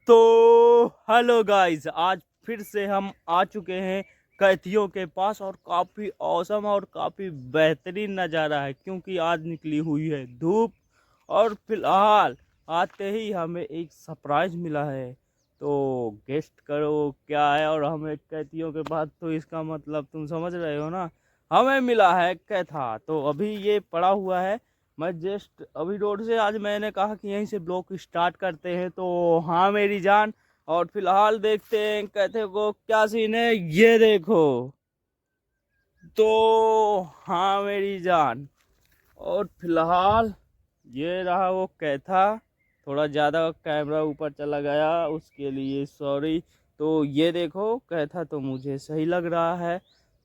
तो hello guys, आज फिर से हम आ चुके हैं कैथियों के पास और काफ़ी औसम और काफ़ी बेहतरीन नज़ारा है क्योंकि आज निकली हुई है धूप। और फिलहाल आते ही हमें एक सरप्राइज़ मिला है। तो गेस्ट करो क्या है, और हमें कैथियों के पास, तो इसका मतलब तुम समझ रहे हो ना। हमें मिला है कैथा, तो अभी ये पड़ा हुआ है। मैं जस्ट अभी रोड से, आज मैंने कहा कि यहीं से ब्लॉग स्टार्ट करते हैं। तो हाँ मेरी जान, और फिलहाल देखते हैं कहते को क्या सीन है, ये देखो। तो हाँ मेरी जान, और फिलहाल ये रहा वो कैथा। थोड़ा ज़्यादा कैमरा ऊपर चला गया, उसके लिए सॉरी। तो ये देखो कैथा तो मुझे सही लग रहा है।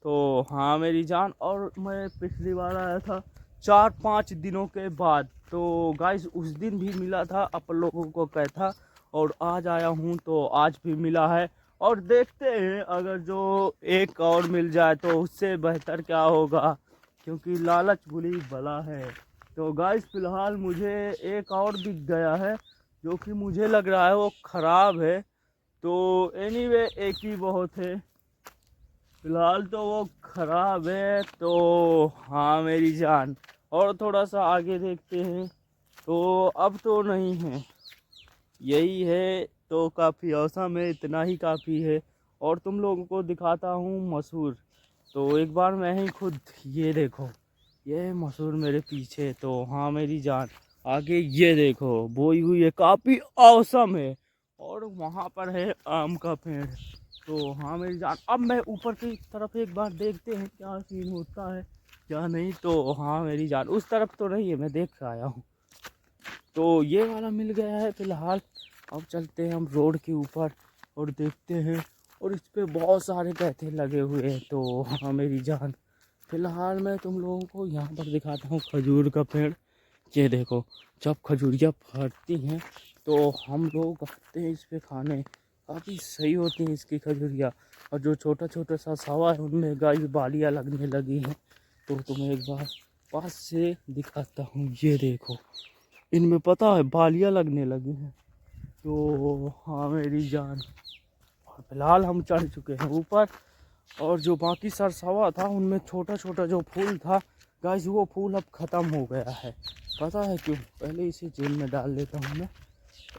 तो हाँ मेरी जान, और मैं पिछली बार आया था 4-5 दिनों के बाद, तो गाइस उस दिन भी मिला था आप लोगों को कैथा, और आज आया हूँ तो आज भी मिला है। और देखते हैं अगर जो एक और मिल जाए तो उससे बेहतर क्या होगा, क्योंकि लालच बुरी बला है। तो गाइस फिलहाल मुझे एक और दिख गया है जो कि मुझे लग रहा है वो ख़राब है। तो एनीवे एक ही बहुत है, फिलहाल तो वो ख़राब है। तो हाँ मेरी जान, और थोड़ा सा आगे देखते हैं तो अब तो नहीं है, यही है। तो काफ़ी औसम है, इतना ही काफ़ी है। और तुम लोगों को दिखाता हूँ मसूर। तो एक बार मैं ही खुद, ये देखो ये मसूर मेरे पीछे। तो हाँ मेरी जान, आगे ये देखो बोई हुई है, काफ़ी औसम है। और वहाँ पर है आम का पेड़। तो हाँ मेरी जान, अब मैं ऊपर की तरफ एक बार देखते हैं क्या सीन होता है क्या नहीं। तो हाँ मेरी जान, उस तरफ तो नहीं है, मैं देख कर आया हूँ। तो ये वाला मिल गया है फिलहाल। अब चलते हैं हम रोड के ऊपर और देखते हैं, और इस पे बहुत सारे कहते लगे हुए हैं। तो हाँ मेरी जान, फिलहाल मैं तुम लोगों को यहाँ पर दिखाता हूँ खजूर का पेड़। ये देखो, जब खजूरियाँ फटती हैं तो हम लोग आते हैं इस पे खाने, काफ़ी सही होती हैं इसकी खजूरियाँ। और जो छोटा छोटा सा सवा है उनमें गाय बालियाँ लगने लगी हैं। तो तुम्हें एक बार पास से दिखाता हूँ, ये देखो इनमें पता है बालियाँ लगने लगी हैं। तो हाँ मेरी जान, और फिलहाल हम चढ़ चुके हैं ऊपर। और जो बाकी सरसवा था उनमें छोटा छोटा जो फूल था गाइस, वो फूल अब ख़त्म हो गया है। पता है क्यों? पहले इसे जेल में डाल देता हूँ मैं,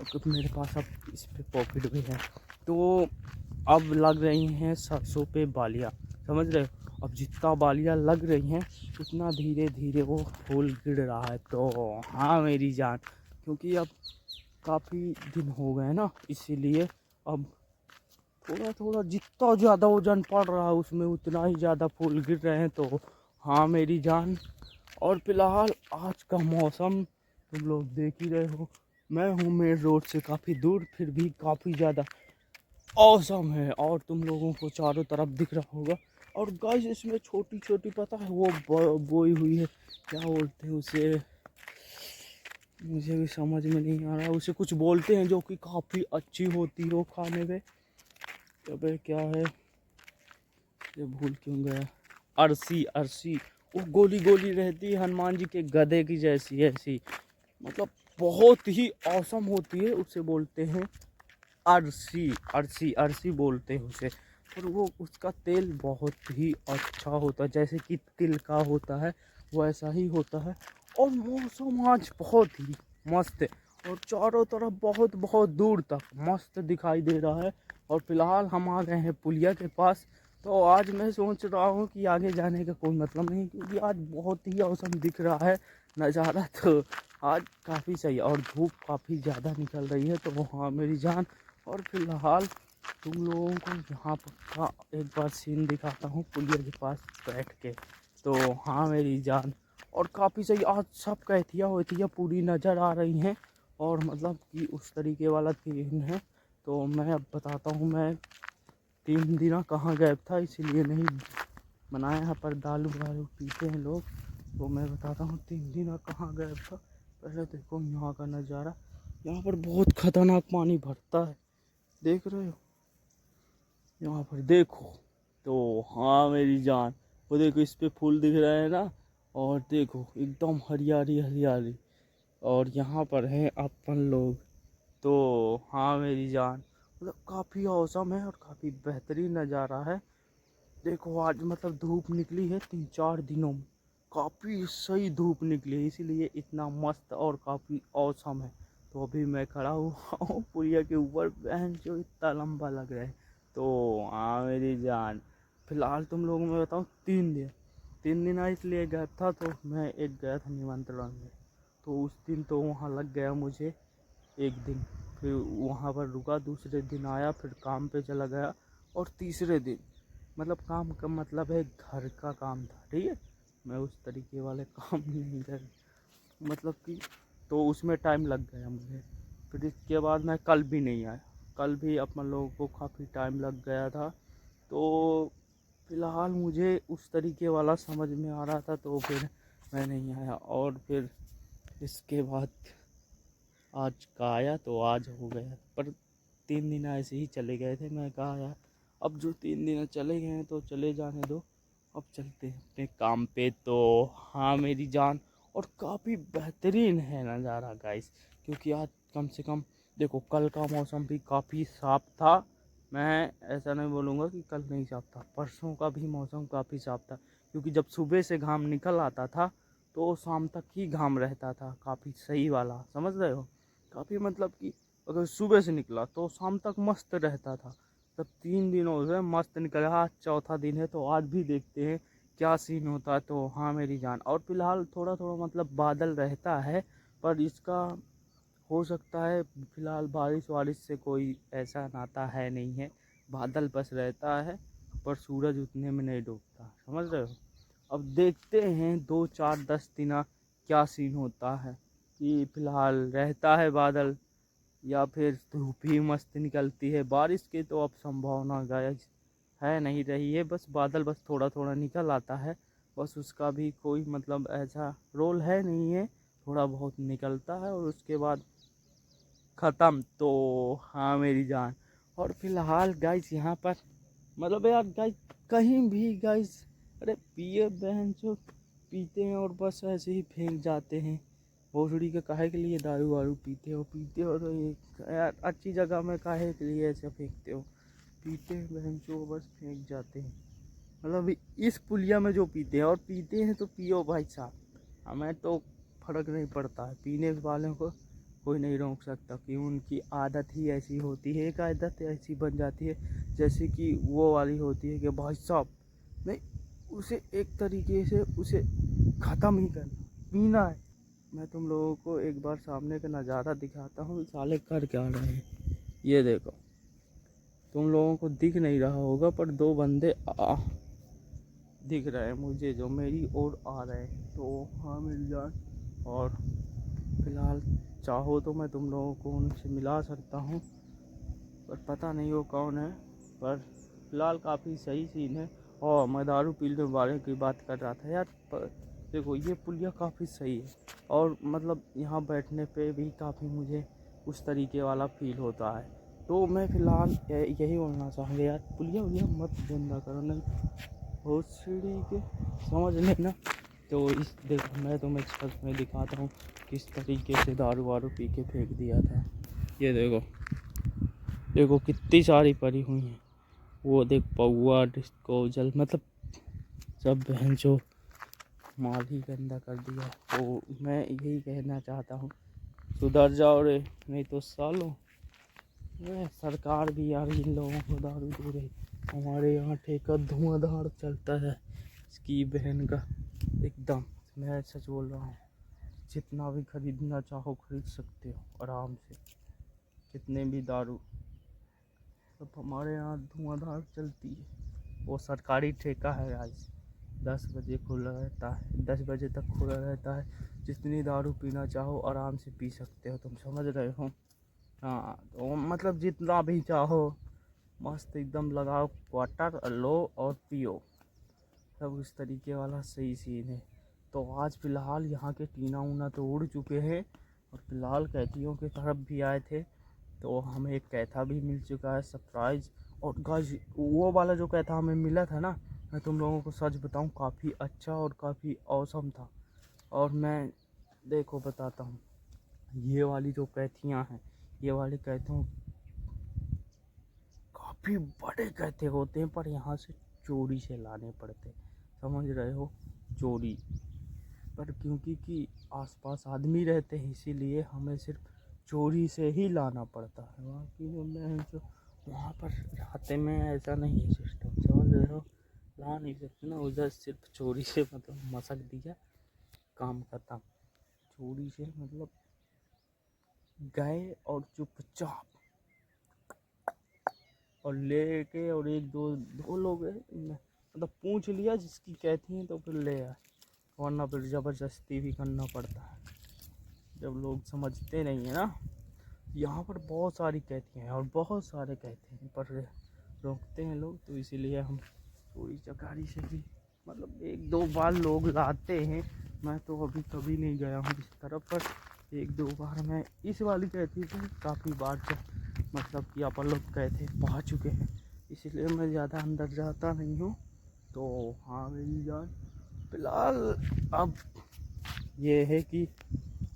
क्योंकि मेरे पास अब इस पे प्रॉफिट भी है। तो अब लग रही हैं सरसों पे बालियाँ, समझ रहे हो। अब जितना बालियाँ लग रही हैं उतना धीरे धीरे वो फूल गिर रहा है। तो हाँ मेरी जान, क्योंकि अब काफ़ी दिन हो गए ना, इसीलिए अब थोड़ा थोड़ा जितना ज़्यादा वजन पड़ रहा है उसमें उतना ही ज़्यादा फूल गिर रहे हैं। तो हाँ मेरी जान, और फिलहाल आज का मौसम तुम लोग देख ही रहे हो। मैं हूँ मेन रोड से काफ़ी दूर, फिर भी काफ़ी ज़्यादा औसम है, और तुम लोगों को चारों तरफ दिख रहा होगा। और गाइस इसमें छोटी छोटी, पता है वो बोई हुई है, क्या बोलते हैं उसे, मुझे भी समझ में नहीं आ रहा। उसे कुछ बोलते हैं जो कि काफ़ी अच्छी होती हो खाने में। अबे क्या है ये, भूल क्यों गया। अरसी, अरसी, वो गोली गोली रहती है, हनुमान जी के गधे की जैसी ऐसी, मतलब बहुत ही औसम होती है। उसे बोलते हैं अरसी, अरसी, अरसी बोलते हैं उसे। और वो उसका तेल बहुत ही अच्छा होता है, जैसे कि तिल का होता है वैसा ही होता है। और मौसम आज बहुत ही मस्त है, और चारों तरफ बहुत बहुत दूर तक मस्त दिखाई दे रहा है। और फिलहाल हम आ गए हैं पुलिया के पास। तो आज मैं सोच रहा हूँ कि आगे जाने का कोई मतलब नहीं, क्योंकि आज बहुत ही औसम दिख रहा है नज़ारा। तो आज काफ़ी सही, और धूप काफ़ी ज़्यादा निकल रही है। तो हाँ मेरी जान, और फिलहाल तुम लोगों को यहाँ पर का एक बार सीन दिखाता हूँ पुलिया के पास बैठ के। तो हाँ मेरी जान, और काफ़ी सही आज सब कहतिया होतिया पूरी नज़र आ रही हैं, और मतलब कि उस तरीके वाला सीन है। तो मैं अब बताता हूँ, मैं 3 दिन कहाँ गैप था, इसीलिए नहीं बनाया यहाँ पर, दारू वारू पीते हैं लोग। तो मैं बताता हूँ 3 दिन कहाँ गैप था। पहले देखो यहाँ का नज़ारा, यहाँ पर बहुत खतरनाक पानी भरता है, देख रहे हो यहाँ पर देखो। तो हाँ मेरी जान, वो देखो इस पे फूल दिख रहे हैं ना, और देखो एकदम हरियाली हरियाली। और यहाँ पर हैं अपन लोग। तो हाँ मेरी जान, मतलब काफ़ी औसम है और काफ़ी बेहतरीन नज़ारा है। देखो आज मतलब धूप निकली है 3-4 दिनों में, काफ़ी सही धूप निकली है, इसीलिए इतना मस्त और काफ़ी औसम है। तो अभी मैं खड़ा हुआ हूँ पुलिया के ऊपर, बहन जो इतना लंबा लग रहा है। तो हाँ मेरी जान, फिलहाल तुम लोगों में बताऊँ 3 दिन इसलिए गया था, तो मैं एक गया था निमंत्रण में, तो उस दिन तो वहाँ लग गया मुझे एक दिन। फिर वहाँ पर रुका, दूसरे दिन आया, फिर काम पे चला गया। और तीसरे दिन मतलब काम का मतलब है घर का काम था, ठीक है, मैं उस तरीके वाले काम नहीं कर, मतलब कि, तो उसमें टाइम लग गया मुझे। फिर इसके बाद मैं कल भी नहीं आया, कल भी अपन लोगों को काफ़ी टाइम लग गया था। तो फिलहाल मुझे उस तरीके वाला समझ में आ रहा था, तो फिर मैं नहीं आया। और फिर इसके बाद आज का आया, तो आज हो गया, पर 3 दिन ऐसे ही चले गए थे। मैं कहा यार अब जो 3 दिन चले गए हैं तो चले जाने दो, अब चलते हैं अपने काम पे। तो हाँ मेरी जान, और काफ़ी बेहतरीन है नज़ारा गाइस, क्योंकि आज कम से कम देखो कल का मौसम भी काफ़ी साफ़ था। मैं ऐसा नहीं बोलूँगा कि कल नहीं साफ़ था, परसों का भी मौसम काफ़ी साफ़ था, क्योंकि जब सुबह से घाम निकल आता था तो शाम तक ही घाम रहता था, काफ़ी सही वाला, समझ रहे हो। काफ़ी मतलब कि अगर सुबह से निकला तो शाम तक मस्त रहता था। तब 3 दिनों से मस्त निकला, आज चौथा दिन है, तो आज भी देखते हैं क्या सीन होता है। तो हाँ मेरी जान, और फिलहाल थोड़ा थोड़ा मतलब बादल रहता है, पर इसका हो सकता है फिलहाल बारिश वारिश से कोई ऐसा नाता है नहीं है, बादल बस रहता है, पर सूरज उतने में नहीं डूबता, समझ रहे हो। अब देखते हैं 2 4 10 दिन क्या सीन होता है, कि फिलहाल रहता है बादल या फिर धूप ही मस्त निकलती है। बारिश की तो अब संभावना गायस है नहीं रही है, बस बादल बस थोड़ा थोड़ा निकल आता है, बस उसका भी कोई मतलब ऐसा रोल है नहीं है, थोड़ा बहुत निकलता है और उसके बाद ख़त्म। तो हाँ मेरी जान, और फिलहाल गाइस यहाँ पर मतलब यार गाइस कहीं भी गाइस, अरे पिए बहन जो पीते हैं और बस ऐसे ही फेंक जाते हैं। भोसड़ी के काहे के लिए दारू वारू पीते हो तो ये यार अच्छी जगह में काहे के लिए ऐसे फेंकते हो, पीते हैं बहन जो बस फेंक जाते हैं। मतलब इस पुलिया में जो पीते हैं, और पीते हैं तो पियो भाई साहब, हमें तो फर्क नहीं पड़ता है, पीने वालों को कोई नहीं रोक सकता, कि उनकी आदत ही ऐसी होती है, एक आदत ऐसी बन जाती है जैसे कि वो वाली होती है कि भाई साहब नहीं, उसे एक तरीके से उसे ख़त्म ही करना, पीना है। मैं तुम लोगों को एक बार सामने का नज़ारा दिखाता हूँ, साले कर क्या रहे हैं, ये देखो, तुम लोगों को दिख नहीं रहा होगा पर 2 बंदे दिख रहे हैं मुझे जो मेरी ओर आ रहे हैं। तो हाँ मेरी जान, और फिलहाल चाहो तो मैं तुम लोगों को उनसे मिला सकता हूँ, पर पता नहीं वो कौन है, पर फिलहाल काफ़ी सही सीन है। और मैं दारू पीने वाले की बात कर रहा था यार, देखो ये पुलिया काफ़ी सही है, और मतलब यहाँ बैठने पे भी काफ़ी मुझे उस तरीके वाला फील होता है। तो मैं फ़िलहाल यही बोलना चाहूँगा यार, पुलिया उलिया मत गंदा करो, नहीं बहुत सीढ़ी के समझ लेना। तो इस देखो मैं तुम्हें छत में दिखाता हूँ किस तरीके से दारू वारू पी के फेंक दिया था। ये देखो, देखो कितनी सारी पड़ी हुई हैं, वो देख पौआ डिस्को जल, मतलब सब बहन जो माल ही गंदा कर दिया। तो मैं यही कहना चाहता हूँ, सुधर जाओ रे, नहीं तो सालों सरकार भी यार इन लोगों को दारू दे रही। हमारे यहाँ ठेका धुआंधार चलता है इसकी बहन का एकदम, मैं सच बोल रहा हूँ, जितना भी खरीदना चाहो खरीद सकते हो आराम से, कितने भी दारू सब हमारे यहाँ धुआंधार चलती है। वो सरकारी ठेका है आज, 10 बजे खुला रहता है, 10 बजे तक खुला रहता है, जितनी दारू पीना चाहो आराम से पी सकते हो, तुम समझ रहे हो। हाँ तो मतलब जितना भी चाहो मस्त एकदम लगाओ क्वार्टर लो और पियो, सब इस तरीके वाला सही सीन है। तो आज फ़िलहाल यहाँ के टीना ऊना तो उड़ चुके हैं, और फिलहाल कैथियों की तरफ भी आए थे, तो हमें एक कैथा भी मिल चुका है सरप्राइज़। और गाइस वो वाला जो कैथा हमें मिला था ना, मैं तुम लोगों को सच बताऊं काफ़ी अच्छा और काफ़ी औसम था। और मैं देखो बताता हूँ, ये वाली जो कैथियाँ हैं ये वाले कैथों काफ़ी बड़े कैथे होते हैं, पर यहाँ से चोरी से लाने पड़ते, समझ रहे हो, चोरी। पर क्योंकि कि आसपास आदमी रहते हैं इसीलिए हमें सिर्फ चोरी से ही लाना पड़ता है। वहाँ की मैं जो वहाँ पर रास्ते में ऐसा नहीं है सिस्टम, समझ रहे हो, ला नहीं सकते ना, उधर सिर्फ चोरी से मतलब मसक दिया, काम खत्म। चोरी से मतलब गए और चुपचाप और लेके, और एक दो लोग हैं, मतलब पूछ लिया जिसकी कहती हैं तो फिर ले आए, वरना फिर ज़बरदस्ती भी करना पड़ता है जब लोग समझते नहीं है ना। यहाँ पर बहुत सारी कहती हैं और बहुत सारे कहते हैं, पर रोकते हैं लोग, तो इसीलिए हम चोरी चकारी से भी मतलब एक दो बार लोग लाते हैं। मैं तो अभी कभी नहीं गया हूँ इस तरफ, पर एक दो बार मैं इस वाली कहती थी काफ़ी बार से, मतलब कि अपन लोग कहते पा चुके हैं, इसलिए मैं ज़्यादा अंदर जाता नहीं हूँ। तो हाँ मेरी जान, फिलहाल अब ये है कि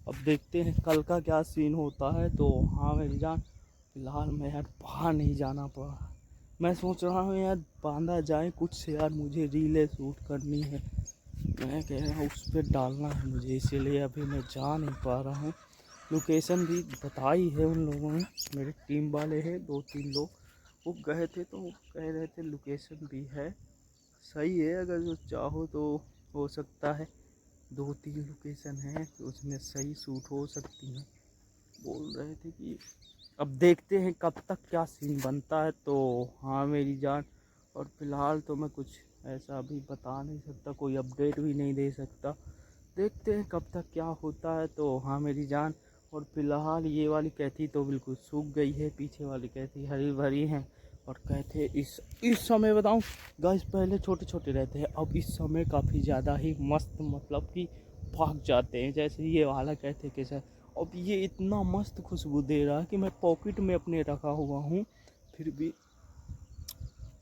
अब देखते हैं कल का क्या सीन होता है। तो हाँ मेरी जान, फिलहाल मैं यार बाहर नहीं जाना पड़ा, मैं सोच रहा हूँ यार बांधा जाए कुछ से, यार मुझे रीलें शूट करनी है, मैं कह रहा हूँ उस पर डालना है मुझे, इसीलिए अभी मैं जा नहीं पा रहा हूँ। लोकेशन भी बताई है उन लोगों ने, मेरे टीम वाले हैं दो तीन लोग, वो गए थे तो वो कह रहे थे लोकेशन भी है, सही है, अगर जो चाहो तो हो सकता है, दो तीन लोकेशन है तो उसमें सही शूट हो सकती है। बोल रहे थे कि अब देखते हैं कब तक क्या सीन बनता है। तो हाँ मेरी जान, और फिलहाल तो मैं कुछ ऐसा अभी बता नहीं सकता, कोई अपडेट भी नहीं दे सकता, देखते हैं कब तक क्या होता है। तो हाँ मेरी जान, और फिलहाल ये वाली कैथी तो बिल्कुल सूख गई है, पीछे वाली कैथी हरी भरी है, और कहते इस समय बताऊं गाइस, पहले छोटे छोटे रहते हैं, अब इस समय काफ़ी ज़्यादा ही मस्त, मतलब कि भाग जाते हैं, जैसे ये वाला कहते कैसा। अब ये इतना मस्त खुशबू दे रहा है कि मैं पॉकेट में अपने रखा हुआ हूँ, फिर भी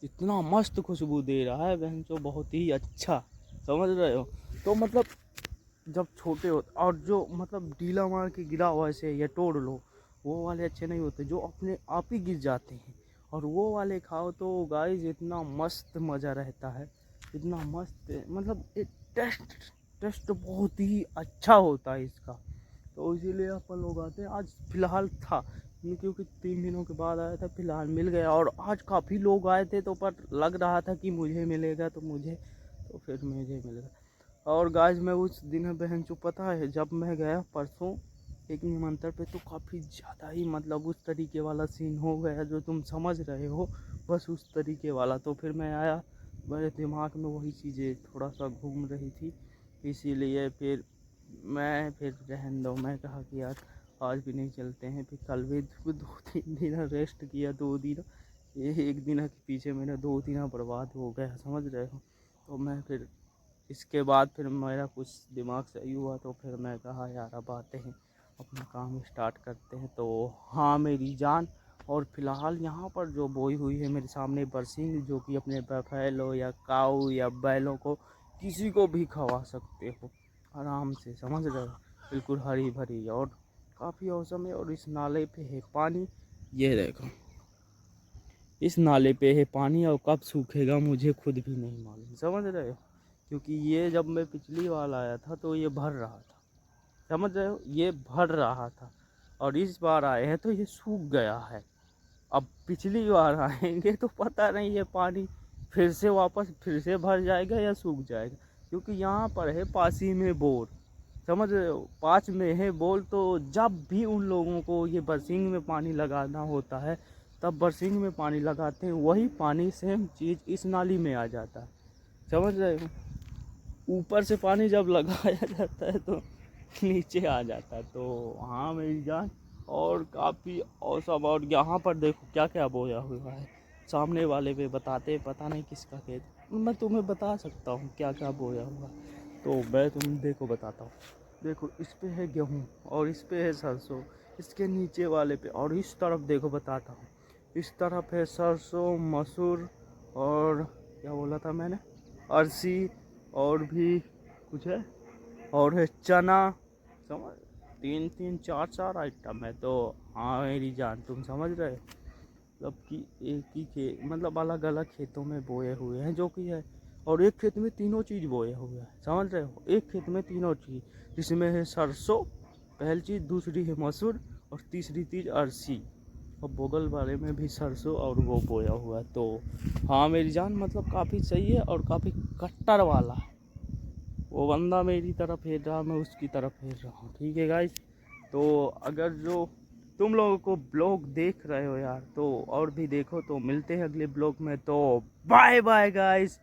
इतना मस्त खुशबू दे रहा है बहन, जो बहुत ही अच्छा, समझ रहे हो। तो मतलब जब छोटे होते, और जो मतलब डीला मार के गिरा हुआ ऐसे या तोड़ लो, वो वाले अच्छे नहीं होते, जो अपने आप ही गिर जाते हैं, और वो वाले खाओ तो गाइस इतना मस्त मज़ा रहता है, इतना मस्त, मतलब एक टेस्ट टेस्ट बहुत ही अच्छा होता है इसका। तो इसीलिए अपन लोग आते हैं। आज फ़िलहाल था, क्योंकि 3 दिनों के बाद आया था, फ़िलहाल मिल गया, और आज काफ़ी लोग आए थे तो पर लग रहा था कि मुझे मिलेगा, तो मुझे, तो फिर मुझे मिल गया। और गाइस मैं उस दिन बहन जो पता है, जब मैं गया परसों एक निमंत्रण पे, तो काफ़ी ज़्यादा ही मतलब उस तरीके वाला सीन हो गया जो तुम समझ रहे हो, बस उस तरीके वाला। तो फिर मैं आया, मेरे दिमाग में वही चीज़ें थोड़ा सा घूम रही थी, इसीलिए फिर रहने दो, मैं कहा कि यार आज भी नहीं चलते हैं। फिर कल भी 2-3 दिन रेस्ट किया, 2 दिन, ये एक दिन के पीछे मेरा 2 दिन बर्बाद हो गया, समझ रहे हो। तो मैं फिर इसके बाद फिर मेरा कुछ दिमाग सही हुआ, तो फिर मैं कहा यार अब आते हैं, अपना काम स्टार्ट करते हैं। तो हाँ मेरी जान, और फिलहाल यहाँ पर जो बोई हुई है मेरे सामने बरसिंग, जो कि अपने बफेलो या काऊ या बैलों को किसी को भी खवा सकते हो आराम से, समझ रहे हो, बिल्कुल हरी भरी और काफ़ी औसम है। और इस नाले पे है पानी, ये देखो इस नाले पे है पानी, और कब सूखेगा मुझे खुद भी नहीं मालूम, समझ रहे हो, क्योंकि ये जब मैं पिछली बार आया था तो ये भर रहा था, समझ रहे हो, ये भर रहा था, और इस बार आए हैं तो ये सूख गया है। अब पिछली बार आएंगे तो पता नहीं ये पानी फिर से वापस फिर से भर जाएगा या सूख जाएगा, क्योंकि यहाँ पर है पास ही में बोर, समझ रहे हो, पास में है बोल। तो जब भी उन लोगों को ये बरसिंग में पानी लगाना होता है, तब बरसिंग में पानी लगाते हैं, वही पानी सेम चीज़ इस नाली में आ जाता है, समझ रहे हो। ऊपर से पानी जब लगाया जाता है तो नीचे आ जाता है। तो हाँ मेरी जान, और काफ़ी औसम, और यहाँ पर देखो क्या क्या बोया हुआ है, सामने वाले पे बताते पता नहीं किसका खेत, मैं तुम्हें बता सकता हूँ क्या क्या बोया हुआ है। तो मैं तुम देखो बताता हूँ, देखो इस पे है गेहूँ, और इस पे है सरसों, इसके नीचे वाले पे, और इस तरफ देखो बताता हूँ, इस तरफ है सरसों मसूर, और क्या बोला था मैंने, अरसी, और भी कुछ है, और है चना, समझ, तीन तीन चार चार आइटम है। तो हाँ मेरी जान, तुम समझ रहे हो, मतलब कि एक ही मतलब अलग अलग खेतों में बोए हुए हैं जो कि है, और एक खेत में तीनों चीज़ बोए हुए हैं, समझ रहे हो, एक खेत में तीनों चीज़, जिसमें है सरसों पहली चीज़, दूसरी है मसूर, और तीसरी चीज़ अरसी, और बगल वाले में भी सरसों और वो बोया हुआ है। तो हाँ मेरी जान, मतलब काफ़ी सही है और काफ़ी कट्टर वाला है। वो बंदा मेरी तरफ फेर रहा, मैं उसकी तरफ फेर रहा हूँ, ठीक है गाइस। तो अगर जो तुम लोगों को ब्लॉग देख रहे हो यार, तो और भी देखो। तो मिलते हैं अगले ब्लॉग में। तो बाय बाय गाइस।